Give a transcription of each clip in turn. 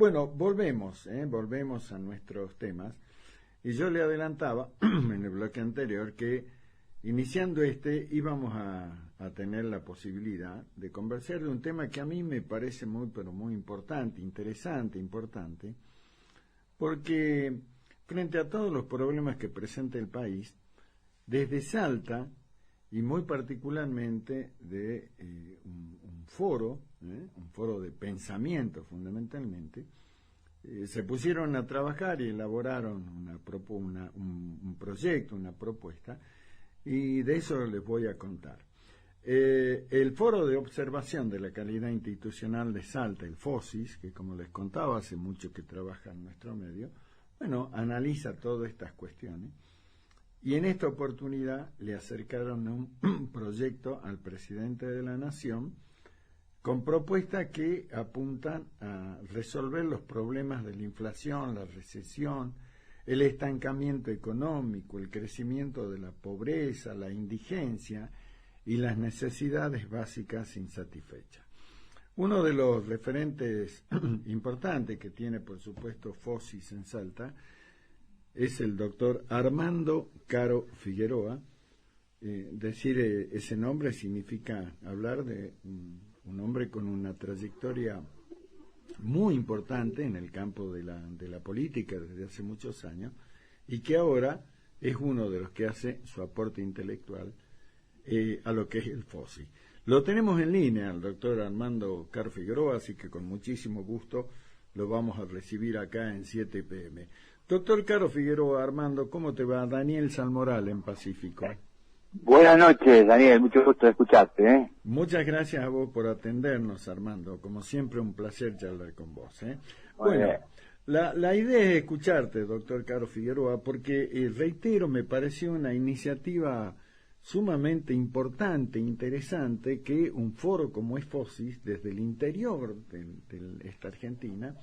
Bueno, volvemos a nuestros temas. Y yo le adelantaba en el bloque anterior que iniciando íbamos a tener la posibilidad de conversar de un tema que a mí me parece muy, pero muy importante, interesante, importante, porque frente a todos los problemas que presenta el país, desde Salta, y muy particularmente de un foro de pensamiento fundamentalmente, se pusieron a trabajar y elaboraron un proyecto, una propuesta, y de eso les voy a contar. El Foro de Observación de la Calidad Institucional de Salta, el FOSIS, que como les contaba hace mucho que trabaja en nuestro medio, analiza todas estas cuestiones, y en esta oportunidad le acercaron un proyecto al presidente de la Nación con propuestas que apuntan a resolver los problemas de la inflación, la recesión, el estancamiento económico, el crecimiento de la pobreza, la indigencia y las necesidades básicas insatisfechas. Uno de los referentes importantes que tiene, por supuesto, FOSIS en Salta es el doctor Armando Caro Figueroa. Decir ese nombre significa hablar de un hombre con una trayectoria muy importante en el campo de la política desde hace muchos años y que ahora es uno de los que hace su aporte intelectual a lo que es el FOSI. Lo tenemos en línea, el doctor Armando Caro Figueroa, así que con muchísimo gusto lo vamos a recibir acá en 7 PM. Doctor Caro Figueroa, Armando, ¿cómo te va? Daniel Salmoral en Pacífico. Buenas noches, Daniel, mucho gusto de escucharte. Muchas gracias a vos por atendernos, Armando. Como siempre, un placer charlar con vos. Bueno, la idea es escucharte, doctor Caro Figueroa, porque, reitero, me pareció una iniciativa sumamente importante, interesante, que un foro como es FOSIS, desde el interior de esta Argentina,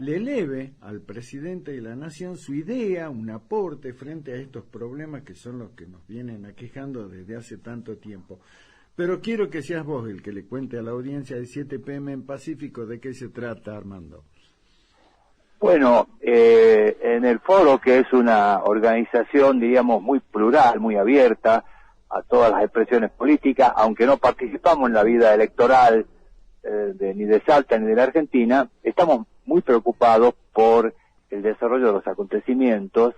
le eleve al presidente de la Nación su idea, un aporte frente a estos problemas que son los que nos vienen aquejando desde hace tanto tiempo. Pero quiero que seas vos el que le cuente a la audiencia de 7 PM en Pacífico de qué se trata, Armando. Bueno, en el foro, que es una organización, diríamos, muy plural, muy abierta a todas las expresiones políticas, aunque no participamos en la vida electoral ni de Salta ni de la Argentina, estamos muy preocupados por el desarrollo de los acontecimientos,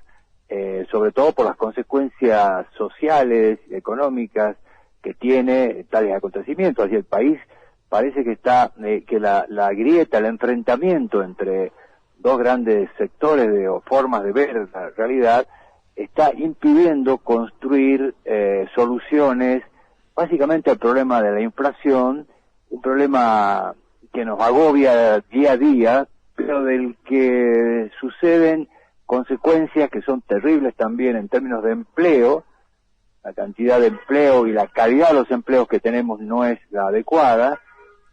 sobre todo por las consecuencias sociales y económicas que tiene tales acontecimientos. Así el país parece que que la grieta, el enfrentamiento entre dos grandes sectores o formas de ver la realidad está impidiendo construir soluciones básicamente al problema de la inflación, un problema que nos agobia día a día, pero del que suceden consecuencias que son terribles también en términos de empleo. La cantidad de empleo y la calidad de los empleos que tenemos no es la adecuada,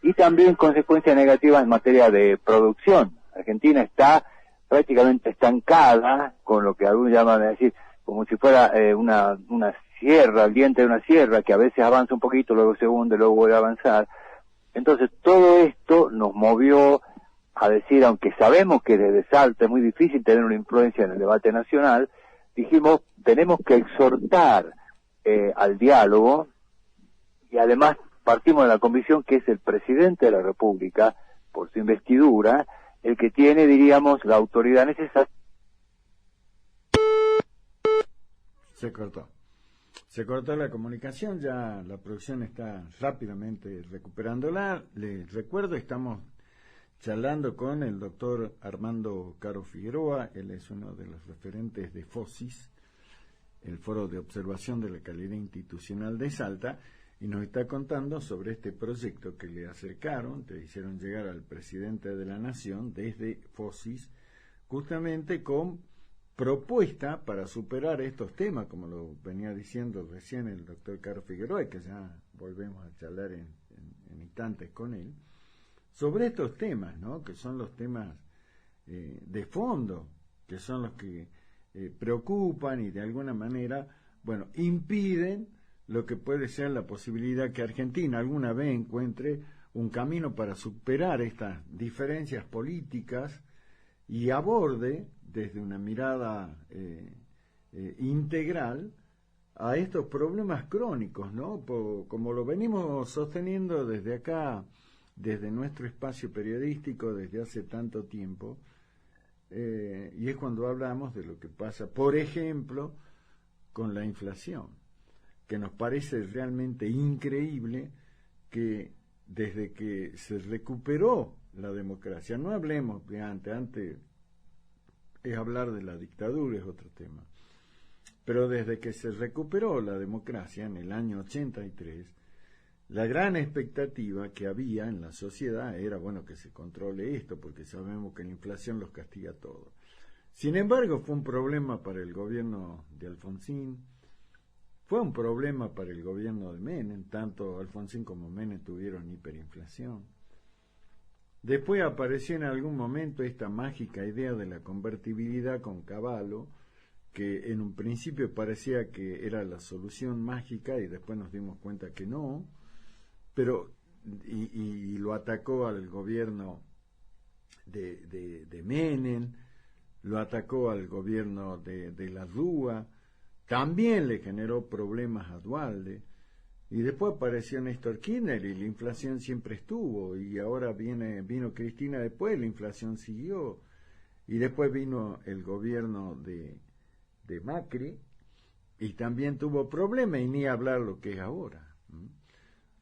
y también consecuencias negativas en materia de producción. Argentina está prácticamente estancada, con lo que algunos llaman a decir, como si fuera una sierra, el diente de una sierra, que a veces avanza un poquito, luego se hunde, luego vuelve a avanzar. Entonces todo esto nos movió a decir, aunque sabemos que desde Salta es muy difícil tener una influencia en el debate nacional, dijimos, tenemos que exhortar al diálogo, y además partimos de la convicción que es el presidente de la República, por su investidura, el que tiene, diríamos, la autoridad necesaria. Se cortó la comunicación, ya la producción está rápidamente recuperándola. Les recuerdo, estamos charlando con el doctor Armando Caro Figueroa, él es uno de los referentes de FOSIS, el Foro de Observación de la Calidad Institucional de Salta, y nos está contando sobre este proyecto que le acercaron, le hicieron llegar al presidente de la Nación desde FOSIS, justamente con propuesta para superar estos temas, como lo venía diciendo recién el doctor Caro Figueroa, que ya volvemos a charlar en instantes con él, sobre estos temas, ¿no? Que son los temas de fondo, que son los que preocupan y de alguna manera, impiden lo que puede ser la posibilidad que Argentina alguna vez encuentre un camino para superar estas diferencias políticas y aborde desde una mirada integral a estos problemas crónicos, ¿no? Como lo venimos sosteniendo desde acá, desde nuestro espacio periodístico desde hace tanto tiempo, y es cuando hablamos de lo que pasa, por ejemplo, con la inflación, que nos parece realmente increíble que desde que se recuperó la democracia, no hablemos de antes es hablar de la dictadura, es otro tema, pero desde que se recuperó la democracia en el año 83, la gran expectativa que había en la sociedad era, bueno, que se controle esto, porque sabemos que la inflación los castiga a todos. Sin embargo, fue un problema para el gobierno de Alfonsín, fue un problema para el gobierno de Menem, tanto Alfonsín como Menem tuvieron hiperinflación. Después apareció en algún momento esta mágica idea de la convertibilidad con Cavallo, que en un principio parecía que era la solución mágica y después nos dimos cuenta que no, pero y lo atacó al gobierno de Menem, lo atacó al gobierno de la Rúa, también le generó problemas a Duhalde, y después apareció Néstor Kirchner y la inflación siempre estuvo, y ahora vino Cristina después, la inflación siguió, y después vino el gobierno de Macri, y también tuvo problemas, y ni hablar lo que es ahora.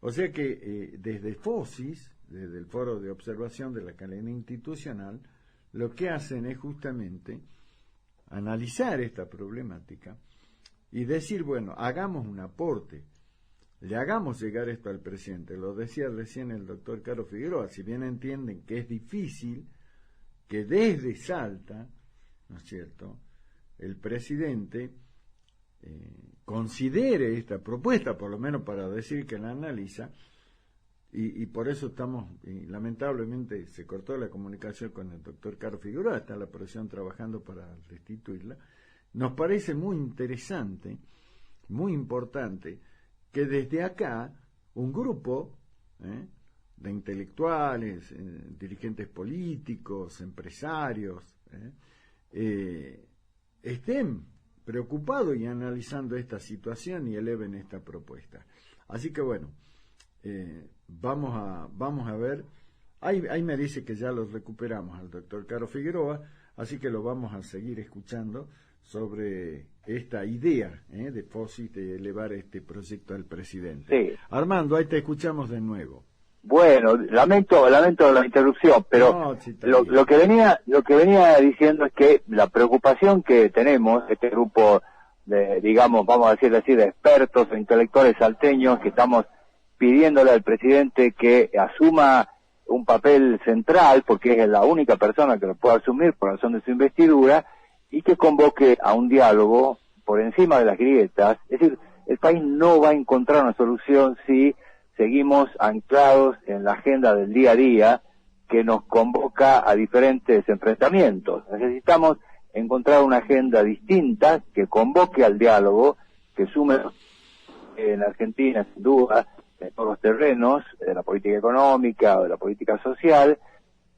O sea que desde FOSIS, desde el Foro de Observación de la Cadena Institucional, lo que hacen es justamente analizar esta problemática y decir, bueno, hagamos un aporte, le hagamos llegar esto al presidente. Lo decía recién el doctor Caro Figueroa, si bien entienden que es difícil que desde Salta, ¿no es cierto?, el presidente considere esta propuesta, por lo menos para decir que la analiza, y por eso estamos, lamentablemente se cortó la comunicación con el doctor Caro Figueroa, está la profesión trabajando para restituirla. Nos parece muy interesante, muy importante, que desde acá un grupo de intelectuales, dirigentes políticos, empresarios, estén preocupados y analizando esta situación y eleven esta propuesta. Así que bueno, vamos a ver. Ahí me dice que ya lo recuperamos al doctor Caro Figueroa, así que lo vamos a seguir escuchando sobre esta idea de FOSIS de elevar este proyecto al presidente. Sí. Armando, ahí te escuchamos de nuevo. Bueno, lamento la interrupción, pero no, sí, lo que venía diciendo es que la preocupación que tenemos, este grupo de, digamos, vamos a decirlo así, de expertos o intelectuales salteños, que estamos pidiéndole al presidente que asuma un papel central, porque es la única persona que lo puede asumir por razón de su investidura, y que convoque a un diálogo por encima de las grietas. Es decir, el país no va a encontrar una solución si seguimos anclados en la agenda del día a día que nos convoca a diferentes enfrentamientos. Necesitamos encontrar una agenda distinta que convoque al diálogo, que sume en Argentina, sin duda, en todos los terrenos, de la política económica o de la política social,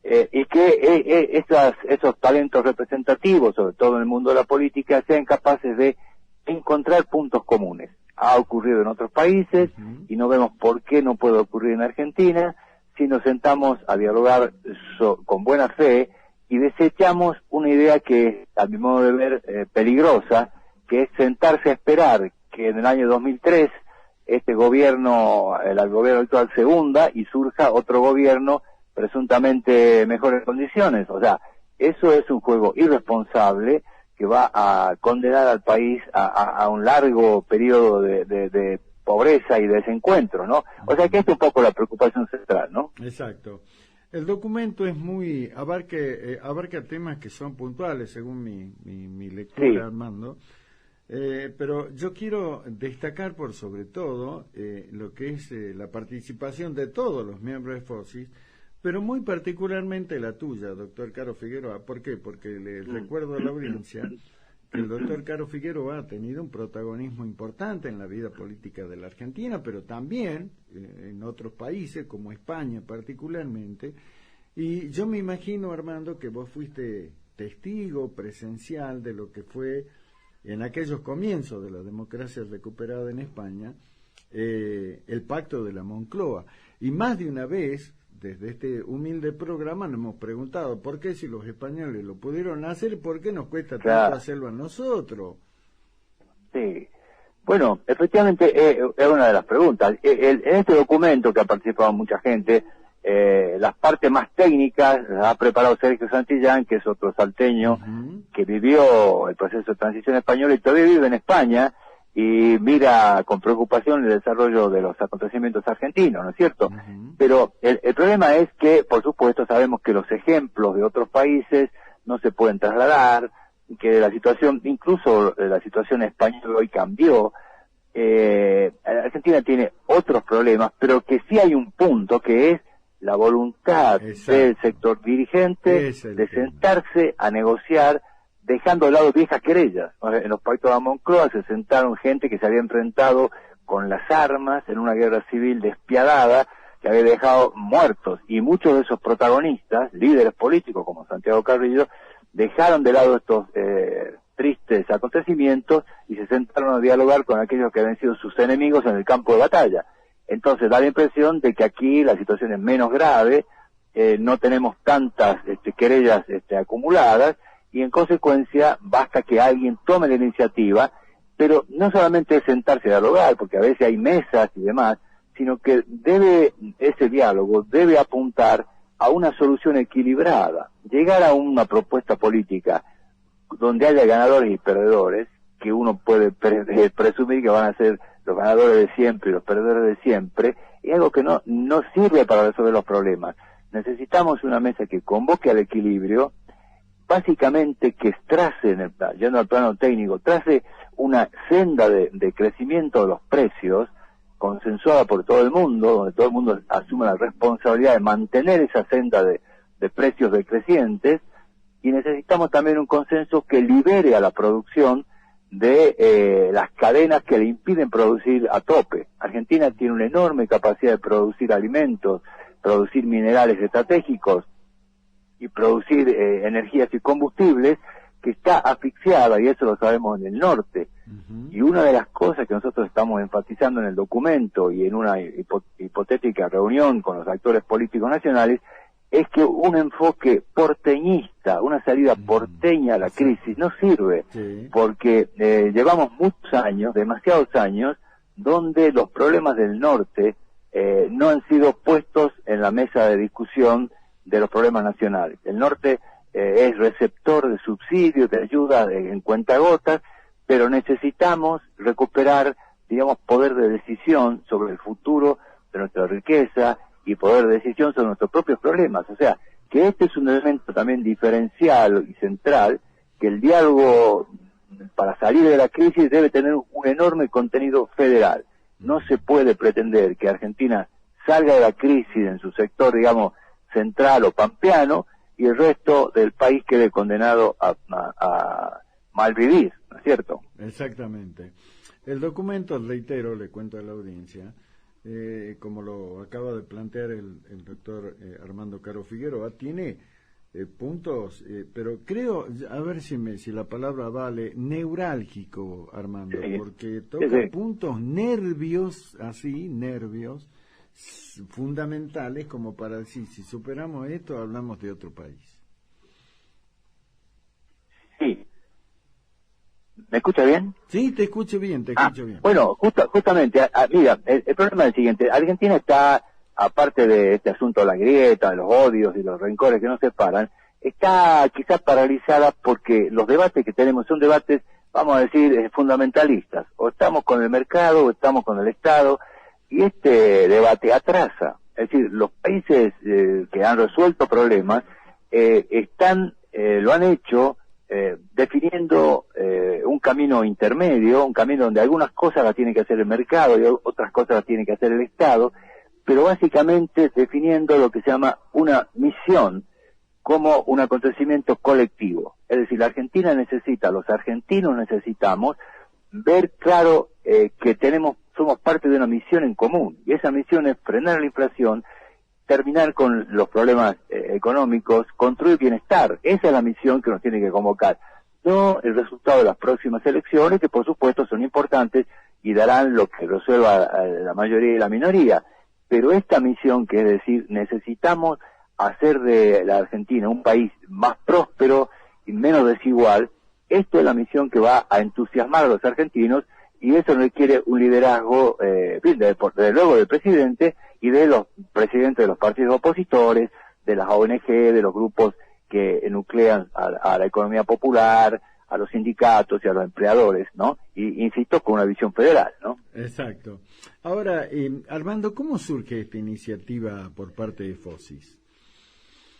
y que esos talentos representativos, sobre todo en el mundo de la política, sean capaces de encontrar puntos comunes. Ha ocurrido en otros países y no vemos por qué no puede ocurrir en Argentina si nos sentamos a dialogar con buena fe y desechamos una idea que es, a mi modo de ver, peligrosa, que es sentarse a esperar que en el año 2003 este gobierno, el gobierno actual se hunda y surja otro gobierno presuntamente mejores condiciones. O sea, eso es un juego irresponsable que va a condenar al país a un largo periodo de pobreza y desencuentro, ¿no? O sea que esta es un poco la preocupación central, ¿no? Exacto. El documento es muy abarca temas que son puntuales según mi lectura, sí. Armando, pero yo quiero destacar por sobre todo lo que es la participación de todos los miembros de FOSIS, pero muy particularmente la tuya, doctor Caro Figueroa. ¿Por qué? Porque le recuerdo a la audiencia el doctor Caro Figueroa ha tenido un protagonismo importante en la vida política de la Argentina, pero también en otros países, como España particularmente. Y yo me imagino, Armando, que vos fuiste testigo presencial de lo que fue en aquellos comienzos de la democracia recuperada en España, el pacto de la Moncloa. Y más de una vez, desde este humilde programa, nos hemos preguntado por qué si los españoles lo pudieron hacer, ¿por qué nos cuesta tanto hacerlo a nosotros? Sí. Bueno, efectivamente es una de las preguntas. En este documento que ha participado mucha gente, las partes más técnicas las ha preparado Sergio Santillán, que es otro salteño que vivió el proceso de transición española y todavía vive en España y mira con preocupación el desarrollo de los acontecimientos argentinos, ¿no es cierto? Pero el problema es que, por supuesto, sabemos que los ejemplos de otros países no se pueden trasladar, que la situación, incluso la situación española hoy cambió. Argentina tiene otros problemas, pero que sí hay un punto que es la voluntad del sector dirigente de sentarse a negociar, dejando de lado viejas querellas. En los pactos de Moncloa se sentaron gente que se había enfrentado con las armas en una guerra civil despiadada que había dejado muertos, y muchos de esos protagonistas, líderes políticos como Santiago Carrillo, dejaron de lado estos tristes acontecimientos y se sentaron a dialogar con aquellos que habían sido sus enemigos en el campo de batalla. Entonces da la impresión de que aquí la situación es menos grave, no tenemos tantas querellas acumuladas, y en consecuencia basta que alguien tome la iniciativa, pero no solamente es sentarse a dialogar, porque a veces hay mesas y demás, sino que ese diálogo debe apuntar a una solución equilibrada, llegar a una propuesta política donde haya ganadores y perdedores, que uno puede presumir que van a ser los ganadores de siempre y los perdedores de siempre, es algo que no sirve para resolver los problemas. Necesitamos una mesa que convoque al equilibrio, básicamente que trace, yendo al plano técnico, trace una senda de crecimiento de los precios, consensuada por todo el mundo, donde todo el mundo asume la responsabilidad de mantener esa senda de precios decrecientes, y necesitamos también un consenso que libere a la producción de las cadenas que le impiden producir a tope. Argentina tiene una enorme capacidad de producir alimentos, producir minerales estratégicos y producir energías y combustibles, que está asfixiada, y eso lo sabemos en el norte. Y una de las cosas que nosotros estamos enfatizando en el documento y en una hipotética reunión con los actores políticos nacionales, es que un enfoque porteñista, una salida porteña a la crisis no sirve, porque llevamos muchos años, demasiados años, donde los problemas del norte no han sido puestos en la mesa de discusión de los problemas nacionales. El norte es receptor de subsidios, de ayuda en cuentagotas, pero necesitamos recuperar, digamos, poder de decisión sobre el futuro de nuestra riqueza y poder de decisión sobre nuestros propios problemas. O sea, que este es un elemento también diferencial y central, que el diálogo para salir de la crisis debe tener un enorme contenido federal. No se puede pretender que Argentina salga de la crisis en su sector, digamos, central o pampeano, y el resto del país quede condenado a malvivir, ¿no es cierto? Exactamente. El documento, reitero, le cuento a la audiencia, como lo acaba de plantear el doctor Armando Caro Figueroa, tiene puntos, pero creo, a ver si la palabra vale, neurálgico, Armando, porque toca puntos nervios fundamentales, como para decir, si superamos esto, hablamos de otro país. Sí. ¿Me escucha bien? Sí, te escucho bien, bien. Bueno, justamente, mira, el problema es el siguiente. Argentina está, aparte de este asunto de la grieta, de los odios y los rencores que nos separan, está quizás paralizada porque los debates que tenemos son debates, vamos a decir, fundamentalistas. O estamos con el mercado o estamos con el Estado, y este debate atrasa. Es decir, los países que han resuelto problemas lo han hecho definiendo un camino intermedio, un camino donde algunas cosas las tiene que hacer el mercado y otras cosas las tiene que hacer el Estado, pero básicamente definiendo lo que se llama una misión como un acontecimiento colectivo. Es decir, la Argentina necesita, los argentinos necesitamos ver claro que somos parte de una misión en común, y esa misión es frenar la inflación, terminar con los problemas económicos, construir bienestar. Esa es la misión que nos tiene que convocar, no el resultado de las próximas elecciones, que por supuesto son importantes y darán lo que resuelva la mayoría y la minoría, pero esta misión, que es decir, necesitamos hacer de la Argentina un país más próspero y menos desigual, esto es la misión que va a entusiasmar a los argentinos, y eso requiere un liderazgo, desde luego del presidente y de los presidentes de los partidos opositores, de las ONG, de los grupos que nuclean a la economía popular, a los sindicatos y a los empleadores, ¿no? Y insisto, con una visión federal, ¿no? Exacto. Ahora, Armando, ¿cómo surge esta iniciativa por parte de FOSIS?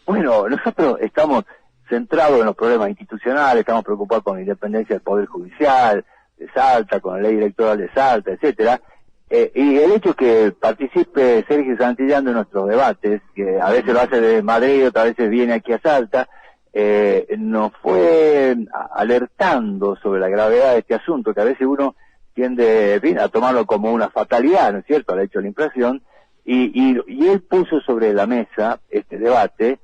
Bueno, nosotros estamos centrados en los problemas institucionales, estamos preocupados con la independencia del Poder Judicial de Salta, con la ley electoral de Salta, etcétera, y el hecho que participe Sergio Santillán en nuestros debates, que a veces lo hace de Madrid, otras veces viene aquí a Salta, nos fue alertando sobre la gravedad de este asunto, que a veces uno tiende a tomarlo como una fatalidad, ¿no es cierto?, al hecho de la inflación, y él puso sobre la mesa este debate,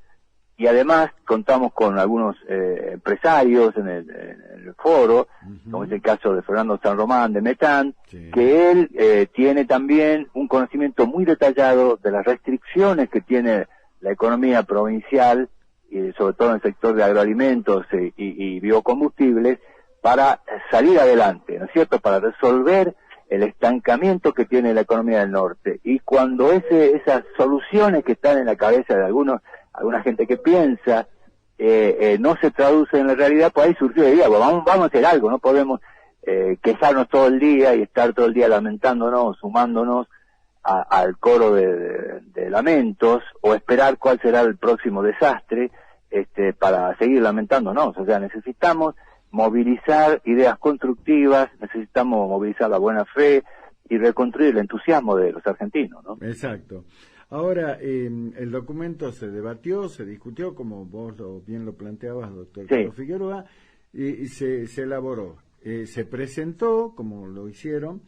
y además contamos con algunos empresarios en el foro, como es el caso de Fernando San Román de Metán, sí, que él tiene también un conocimiento muy detallado de las restricciones que tiene la economía provincial, y sobre todo en el sector de agroalimentos y biocombustibles, para salir adelante, ¿no es cierto?, para resolver el estancamiento que tiene la economía del norte. Y cuando esas soluciones que están en la cabeza de alguna gente que piensa, no se traduce en la realidad, pues ahí surgió la idea, vamos a hacer algo, no podemos quejarnos todo el día y estar todo el día lamentándonos, sumándonos al coro de lamentos, o esperar cuál será el próximo desastre para seguir lamentándonos. O sea, necesitamos movilizar ideas constructivas, necesitamos movilizar la buena fe y reconstruir el entusiasmo de los argentinos, ¿no? Exacto. Ahora, el documento se debatió, se discutió, como vos bien lo planteabas, doctor Carlos Figueroa, y se elaboró. Se presentó, como lo hicieron,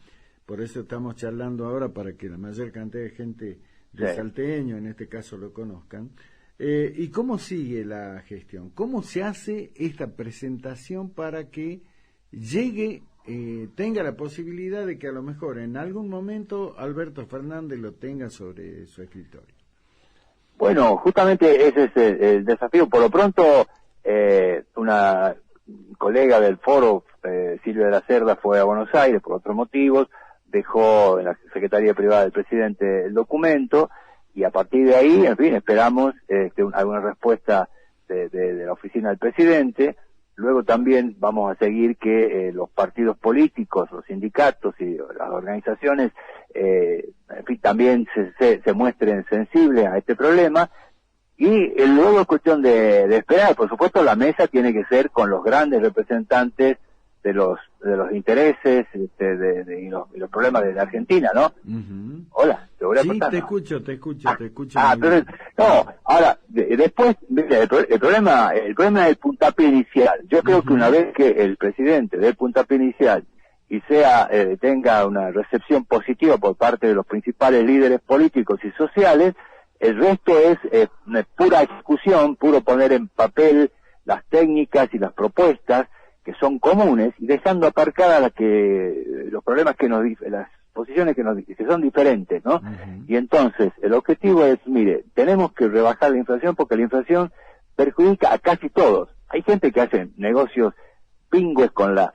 por eso estamos charlando ahora, para que la mayor cantidad de gente de salteño, en este caso, lo conozcan. ¿Y cómo sigue la gestión? ¿Cómo se hace esta presentación para que llegue, tenga la posibilidad de que a lo mejor en algún momento Alberto Fernández lo tenga sobre su escritorio? Bueno, justamente ese es el desafío. Por lo pronto, una colega del foro, Silvia de la Cerda, fue a Buenos Aires por otros motivos, dejó en la Secretaría Privada del Presidente el documento, y a partir de ahí, en fin, esperamos alguna respuesta de la oficina del presidente. Luego también vamos a seguir que los partidos políticos, los sindicatos y las organizaciones, en fin, también se muestren sensibles a este problema. Y luego es cuestión de esperar. Por supuesto, la mesa tiene que ser con los grandes representantes de los intereses y los problemas de la Argentina, ¿no? Uh-huh. Hola, te voy a contar. Sí, te escucho. Pero, no, ahora, después, el problema es el puntapié inicial. Yo creo que una vez que el presidente dé el puntapié inicial y tenga una recepción positiva por parte de los principales líderes políticos y sociales, el resto es pura ejecución, puro poner en papel las técnicas y las propuestas que son comunes, y dejando aparcadas los problemas las posiciones que son diferentes, ¿no? Uh-huh. Y entonces, el objetivo es, mire, tenemos que rebajar la inflación, porque la inflación perjudica a casi todos. Hay gente que hace negocios pingües con la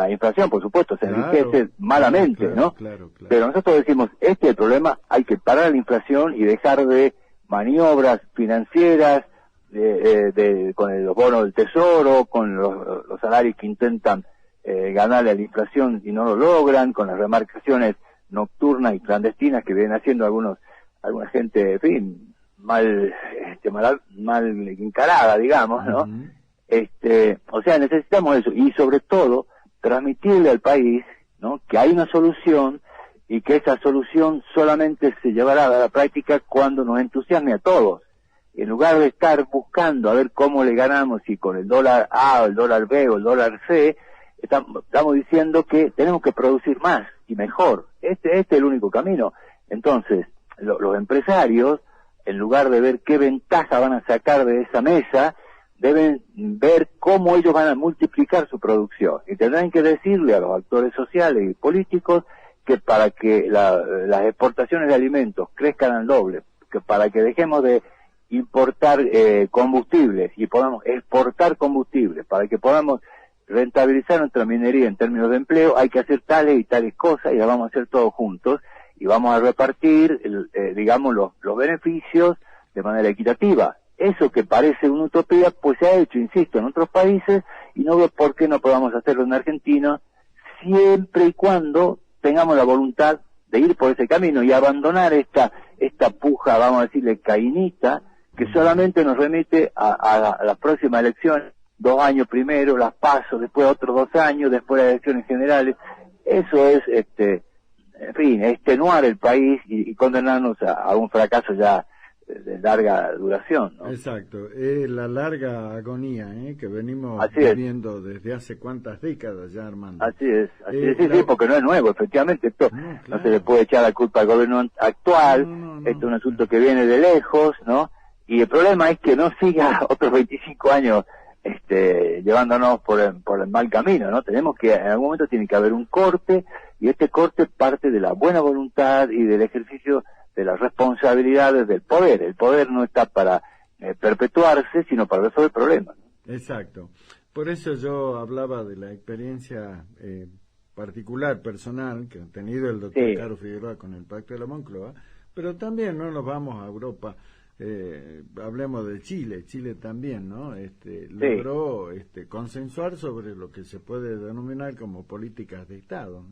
inflación, por supuesto, se enriquece malamente, ¿no? Claro. Pero nosotros decimos, este es el problema, hay que parar la inflación y dejar de maniobras financieras, con los bonos del tesoro, con los salarios que intentan ganarle a la inflación y no lo logran, con las remarcaciones nocturnas y clandestinas que vienen haciendo alguna gente, en fin, mal encarada, digamos, ¿no? Uh-huh. O sea, necesitamos eso, y sobre todo transmitirle al país, ¿no?, que hay una solución, y que esa solución solamente se llevará a la práctica cuando nos entusiasme a todos. en lugar de estar buscando a ver cómo le ganamos, si con el dólar A o el dólar B o el dólar C, estamos diciendo que tenemos que producir más y mejor. Este es el único camino. Entonces, los empresarios, en lugar de ver qué ventaja van a sacar de esa mesa, deben ver cómo ellos van a multiplicar su producción. Y tendrán que decirle a los actores sociales y políticos que para que las exportaciones de alimentos crezcan al doble, que para que dejemos de importar combustibles y podamos exportar combustibles, para que podamos rentabilizar nuestra minería en términos de empleo, hay que hacer tales y tales cosas y las vamos a hacer todos juntos y vamos a repartir, digamos, los beneficios de manera equitativa. Eso que parece una utopía, pues se ha hecho, insisto, en otros países y no veo por qué no podamos hacerlo en Argentina, siempre y cuando tengamos la voluntad de ir por ese camino y abandonar esta puja, vamos a decirle, cainita, que solamente nos remite a las próximas elecciones, 2 años primero, las PASO, después otros 2 años, después las elecciones generales. Eso es, en fin, extenuar el país y condenarnos a un fracaso ya de larga duración, ¿no? Exacto, es la larga agonía que venimos Así viviendo desde hace cuántas décadas ya, Armando. Así es, sí, porque no es nuevo, efectivamente, esto no se le puede echar la culpa al gobierno actual, esto es un asunto que viene de lejos, ¿no? Y el problema es que no siga otros 25 años llevándonos por el mal camino, ¿no? Tenemos que, en algún momento tiene que haber un corte, y este corte parte de la buena voluntad y del ejercicio de las responsabilidades del poder. El poder no está para perpetuarse, sino para resolver problemas, ¿no? Exacto. Por eso yo hablaba de la experiencia particular, personal, que ha tenido el doctor Caro Figueroa con el Pacto de la Moncloa, pero también no nos vamos a Europa. Hablemos de Chile. Chile también, ¿no? Logró consensuar sobre lo que se puede denominar como políticas de Estado, ¿no?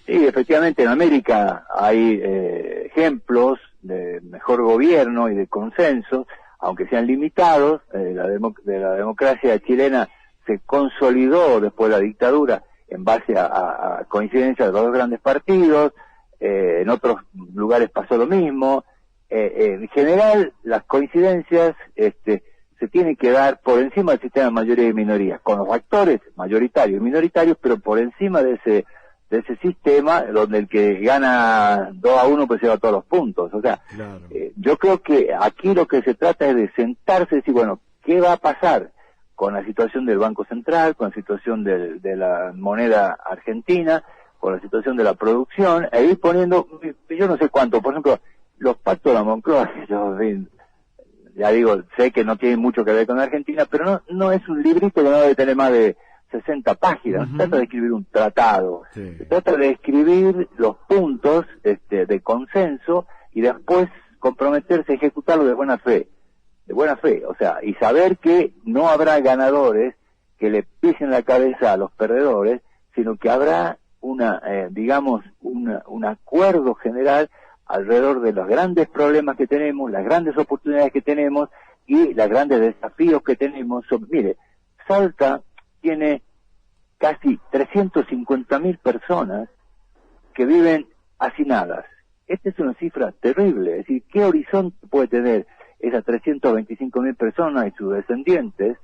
Sí, efectivamente, en América hay ejemplos de mejor gobierno y de consenso, aunque sean limitados. De la democracia chilena se consolidó después de la dictadura en base a coincidencias de los dos grandes partidos. En otros lugares pasó lo mismo. En general, las coincidencias se tienen que dar por encima del sistema de mayoría y minorías, con los actores mayoritarios y minoritarios, pero por encima de ese sistema donde el que gana 2-1 pues lleva todos los puntos. O sea, claro. Yo creo que aquí lo que se trata es de sentarse y decir, bueno, ¿qué va a pasar con la situación del Banco Central, con la situación de la moneda argentina, con la situación de la producción, e ir poniendo, yo no sé cuánto, por ejemplo, los pactos de la Moncloa, yo ya digo, sé que no tienen mucho que ver con Argentina, pero no es un librito que no debe tener más de 60 páginas. Se trata de escribir un tratado, se trata de escribir los puntos de consenso y después comprometerse a ejecutarlo de buena fe, o sea, y saber que no habrá ganadores que le pisen la cabeza a los perdedores, sino que habrá un acuerdo general alrededor de los grandes problemas que tenemos, las grandes oportunidades que tenemos y los grandes desafíos que tenemos. Mire, Salta tiene casi 350.000 personas que viven hacinadas. Esta es una cifra terrible. Es decir, ¿qué horizonte puede tener esas 325.000 personas y sus descendientes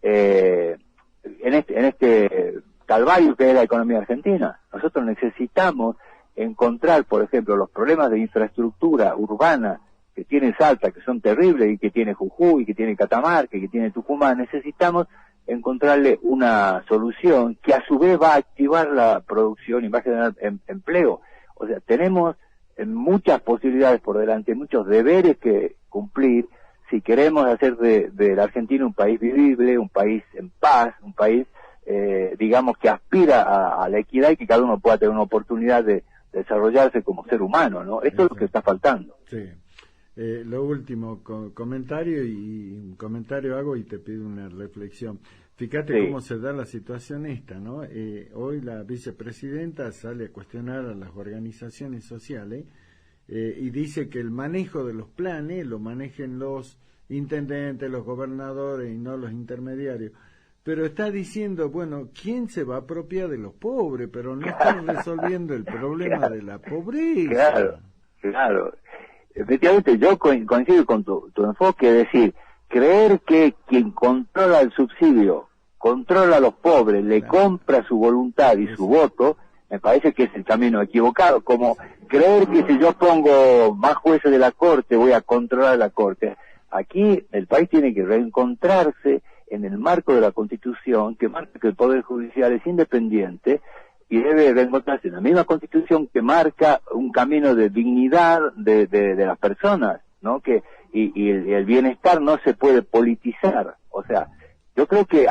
en este calvario que es la economía argentina? Nosotros necesitamos encontrar, por ejemplo, los problemas de infraestructura urbana que tiene Salta, que son terribles, y que tiene Jujuy, que tiene Catamarca, que tiene Tucumán. Necesitamos encontrarle una solución que a su vez va a activar la producción y va a generar empleo. O sea, tenemos muchas posibilidades por delante, muchos deberes que cumplir si queremos hacer de la Argentina un país vivible, un país en paz, un país, digamos, que aspira a la equidad y que cada uno pueda tener una oportunidad de desarrollarse como ser humano, ¿no? Esto es lo que está faltando. Sí. Lo último, comentario y un comentario hago y te pido una reflexión. Fíjate cómo se da la situación esta, ¿no? Hoy la vicepresidenta sale a cuestionar a las organizaciones sociales y dice que el manejo de los planes lo manejen los intendentes, los gobernadores y no los intermediarios. Pero está diciendo, bueno, ¿quién se va a apropiar de los pobres? Pero no están resolviendo el problema de la pobreza. Claro. efectivamente yo coincido con tu enfoque, es decir, creer que quien controla el subsidio, controla a los pobres, le compra su voluntad y su voto, me parece que es el camino equivocado, como creer que si yo pongo más jueces de la Corte voy a controlar la Corte. Aquí el país tiene que reencontrarse en el marco de la Constitución, que marca que el Poder Judicial es independiente y debe reencontrarse en la misma Constitución que marca un camino de dignidad de las personas, ¿no? Que y el bienestar no se puede politizar. O sea, yo creo que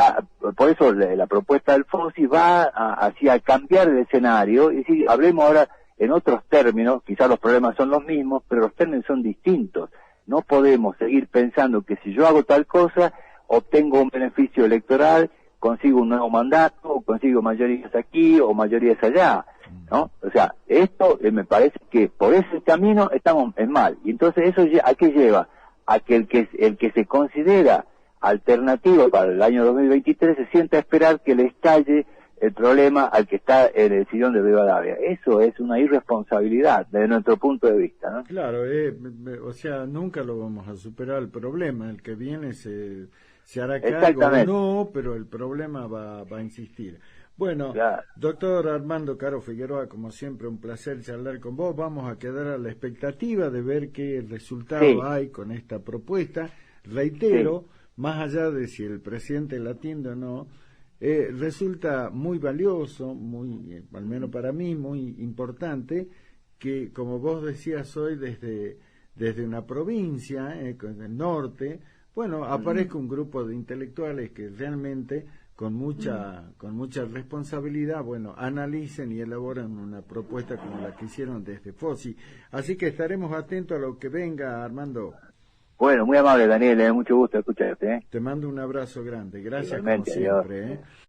por eso la propuesta del FOSI va hacia cambiar el escenario, y decir, hablemos ahora en otros términos, quizás los problemas son los mismos, pero los términos son distintos. No podemos seguir pensando que si yo hago tal cosa, obtengo un beneficio electoral, consigo un nuevo mandato, consigo mayorías aquí o mayorías allá, ¿no? O sea, esto me parece que por ese camino estamos en mal. Y entonces eso ¿a qué lleva? A que el que se considera alternativo para el año 2023 se sienta a esperar que le estalle el problema al que está en el sillón de Rivadavia. Eso es una irresponsabilidad desde nuestro punto de vista, ¿no? Claro, o sea, nunca lo vamos a superar el problema. El que viene se hará cargo o no, pero el problema va a insistir. Bueno, claro. Doctor Armando Caro Figueroa, como siempre, un placer charlar con vos. Vamos a quedar a la expectativa de ver qué resultado hay con esta propuesta. Reitero, más allá de si el presidente la atiende o no, resulta muy valioso, muy, al menos para mí, muy importante, que, como vos decías hoy, desde una provincia, con el norte, bueno, aparezca un grupo de intelectuales que realmente, con mucha responsabilidad, bueno, analicen y elaboran una propuesta como la que hicieron desde FOSI. Así que estaremos atentos a lo que venga, Armando. Bueno, muy amable, Daniel, mucho gusto escucharte. Te mando un abrazo grande. Gracias, igualmente, como siempre.